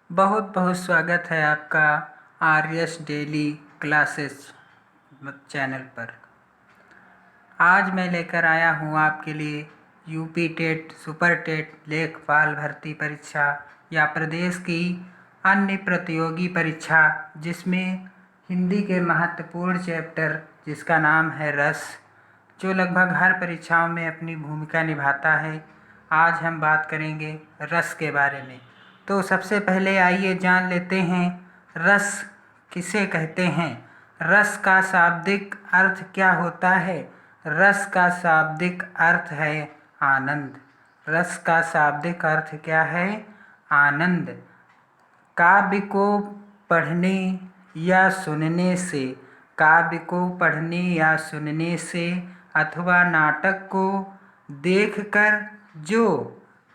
बहुत बहुत स्वागत है आपका आरएस डेली क्लासेस चैनल पर। आज मैं लेकर आया हूँ आपके लिए यूपी टेट, सुपर टेट, लेखपाल भर्ती परीक्षा या प्रदेश की अन्य प्रतियोगी परीक्षा जिसमें हिंदी के महत्वपूर्ण चैप्टर जिसका नाम है रस, जो लगभग हर परीक्षाओं में अपनी भूमिका निभाता है। आज हम बात करेंगे रस के बारे में। तो सबसे पहले आइए जान लेते हैं रस किसे कहते हैं। रस का शाब्दिक अर्थ क्या होता है? रस का शाब्दिक अर्थ है आनंद। रस का शाब्दिक अर्थ क्या है? आनंद। काव्य को पढ़ने या सुनने से, काव्य को पढ़ने या सुनने से अथवा नाटक को देखकर जो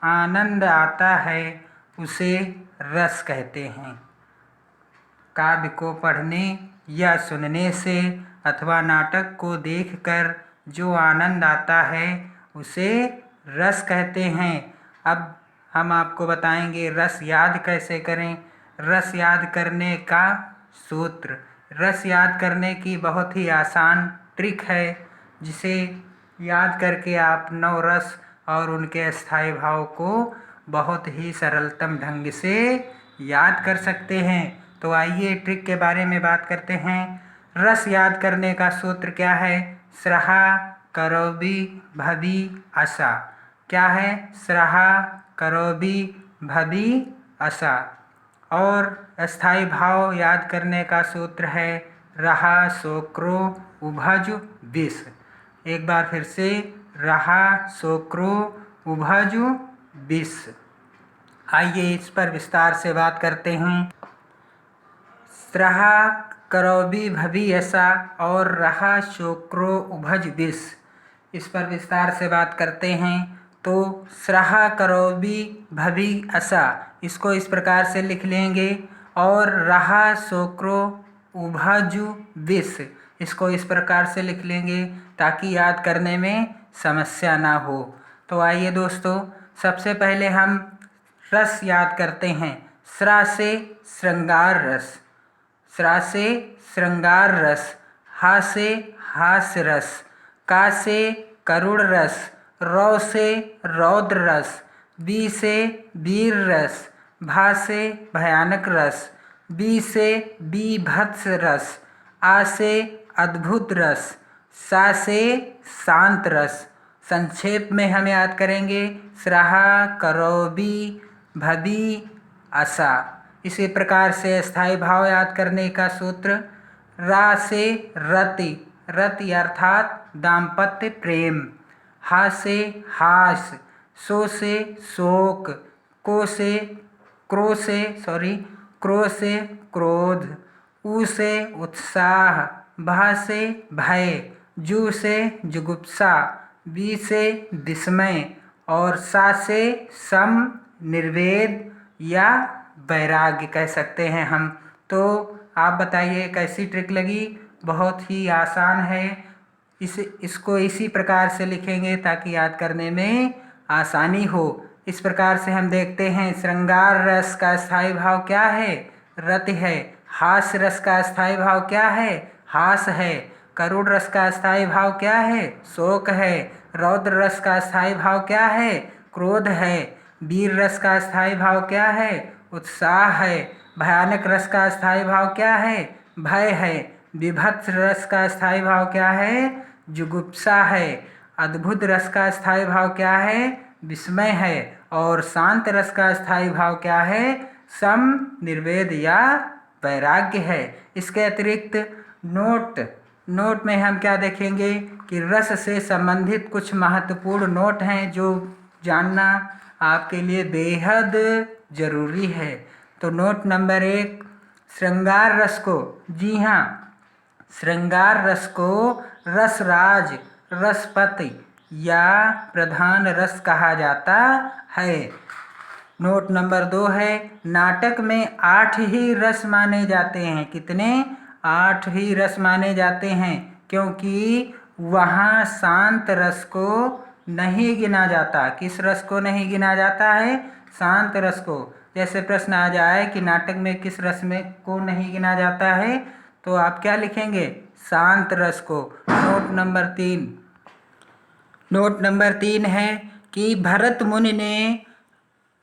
आनंद आता है उसे रस कहते हैं। काव्य को पढ़ने या सुनने से अथवा नाटक को देखकर जो आनंद आता है उसे रस कहते हैं। अब हम आपको बताएंगे रस याद कैसे करें। रस याद करने का सूत्र। रस याद करने की बहुत ही आसान ट्रिक है जिसे याद करके आप नौ रस और उनके स्थायी भाव को बहुत ही सरलतम ढंग से याद कर सकते हैं। तो आइए ट्रिक के बारे में बात करते हैं। रस याद करने का सूत्र क्या है? स्रहा करोबी भवि असा। क्या है? स्रहा करोबी भवि असा। और स्थायी भाव याद करने का सूत्र है रहा सोक्रो उभज विष। एक बार फिर से, रहा सोक्रो उभज विष। आइए इस पर विस्तार से बात करते हैं। स्रहा करोबी भवि ऐसा और रहा शोक्रो उभज विष, इस पर विस्तार से बात करते हैं। तो स्रहा करोबी भवि ऐसा, इसको इस प्रकार से लिख लेंगे और रहा शोक्रो उभजु विष, इसको इस प्रकार से लिख लेंगे ताकि याद करने में समस्या ना हो। तो आइए दोस्तों, सबसे पहले हम रस याद करते हैं। स्रा से श्रृंगार रस, स्रा से श्रृंगार रस। हा से हास्य रस। का से करुण रस। रौ से रौद्र रस। बी से वीर रस। भा से भयानक रस। बी से बीभत्स रस। आ से अद्भुत रस। सा से शांत रस। संक्षेप में हम याद करेंगे स्रहा करोबी भवि असा। इसी प्रकार से स्थायी भाव याद करने का सूत्र रा से रति, रति अर्थात दाम्पत्य प्रेम। हा से हास। सो से शोक। को से क्रो से क्रोध। ऊ से उत्साह। भा से भय। जू से जुगुप्सा। बी से विस्मय और सा से सम निर्वेद या वैराग्य कह सकते हैं हम। तो आप बताइए कैसी ट्रिक लगी? बहुत ही आसान है। इसको इसी प्रकार से लिखेंगे ताकि याद करने में आसानी हो। इस प्रकार से हम देखते हैं श्रृंगार रस का स्थायी भाव क्या है? रति है। हास्य रस का स्थायी भाव क्या है? हास है। करुण रस का स्थायी भाव क्या है? शोक है। रौद्र रस का स्थायी भाव क्या है? क्रोध है। वीर रस का स्थायी भाव क्या है? उत्साह है। भयानक रस का स्थायी भाव क्या है? भय है। विभत्स रस का स्थायी भाव क्या है? जुगुप्सा है। अद्भुत रस का स्थायी भाव क्या है? विस्मय है। और शांत रस का स्थायी भाव क्या है? सम निर्वेद या वैराग्य है। इसके अतिरिक्त नोट में हम क्या देखेंगे कि रस से संबंधित कुछ महत्वपूर्ण नोट हैं जो जानना आपके लिए बेहद जरूरी है। तो नोट नंबर 1, श्रृंगार रस को, जी हाँ, श्रृंगार रस को रसराज, रसपति या प्रधान रस कहा जाता है। नोट नंबर 2 है, नाटक में 8 ही रस माने जाते हैं। कितने? 8 ही रस माने जाते हैं, क्योंकि वहाँ शांत रस को नहीं गिना जाता। किस रस को नहीं गिना जाता है? शांत रस को। जैसे प्रश्न आ जाए कि नाटक में किस रस में को नहीं गिना जाता है, तो आप क्या लिखेंगे? शांत रस को। नोट नंबर 3 है कि भरत मुनि ने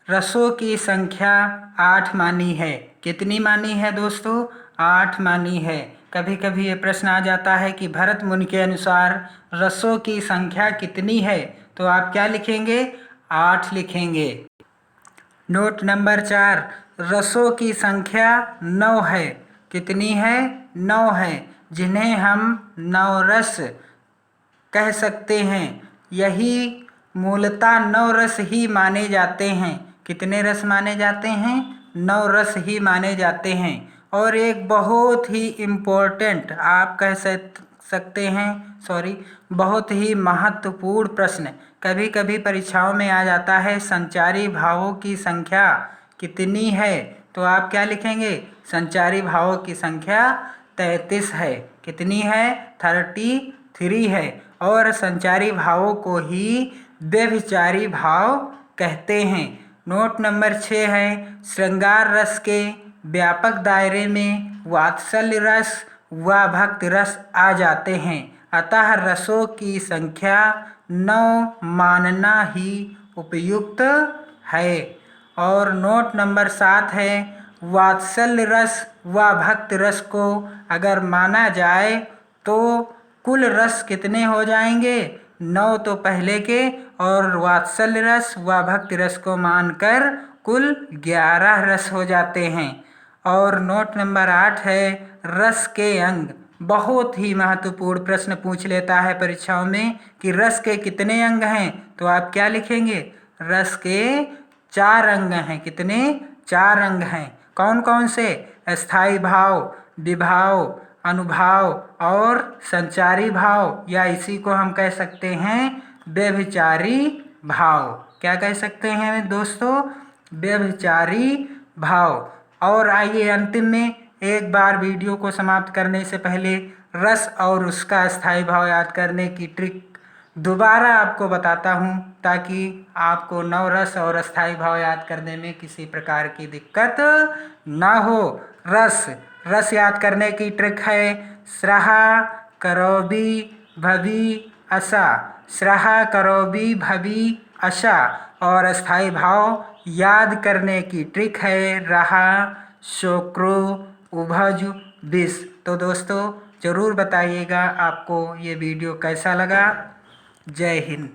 रसों की संख्या 8 मानी है। कितनी मानी है दोस्तों? 8 मानी है। कभी कभी ये प्रश्न आ जाता है कि भरत मुनि के अनुसार रसों की संख्या कितनी है, तो आप क्या लिखेंगे? 8 लिखेंगे। नोट नंबर 4, रसों की संख्या 9 है। कितनी है? 9 है, जिन्हें हम नवरस कह सकते हैं। यही मूलतः 9 रस ही माने जाते हैं। कितने रस माने जाते हैं? 9 रस ही माने जाते हैं। और एक बहुत ही इम्पोर्टेंट आप कह सकते हैं, बहुत ही महत्वपूर्ण प्रश्न कभी कभी परीक्षाओं में आ जाता है, संचारी भावों की संख्या कितनी है? तो आप क्या लिखेंगे? संचारी भावों की संख्या 33 है। कितनी है? 33 है। और संचारी भावों को ही व्यभिचारी भाव कहते हैं। नोट नंबर 6 है, श्रृंगार रस के व्यापक दायरे में वात्सल्य रस व भक्ति रस आ जाते हैं, अतः रसों की संख्या 9 मानना ही उपयुक्त है। और नोट नंबर 7 है, वात्सल्य रस व भक्ति रस को अगर माना जाए तो कुल रस कितने हो जाएंगे? 9 तो पहले के, और वात्सल्य रस व भक्ति रस को मानकर कुल 11 रस हो जाते हैं। और नोट नंबर 8 है, रस के अंग। बहुत ही महत्वपूर्ण प्रश्न पूछ लेता है परीक्षाओं में कि रस के कितने अंग हैं, तो आप क्या लिखेंगे? रस के 4 अंग हैं। कितने? 4 अंग हैं। कौन कौन से? स्थायी भाव, विभाव, अनुभाव और संचारी भाव, या इसी को हम कह सकते हैं व्यभिचारी भाव। क्या कह सकते हैं दोस्तों? व्यभिचारी भाव। और आइए अंतिम में एक बार वीडियो को समाप्त करने से पहले रस और उसका स्थायी भाव याद करने की ट्रिक दोबारा आपको बताता हूँ, ताकि आपको नवरस और स्थायी भाव याद करने में किसी प्रकार की दिक्कत ना हो। रस याद करने की ट्रिक है स्रहा करोबी भवी असा। स्रहा करोबी भवी असा। और स्थायी भाव याद करने की ट्रिक है रहा शोक्रो उभज विस। तो दोस्तों ज़रूर बताइएगा आपको ये वीडियो कैसा लगा। जय हिंद।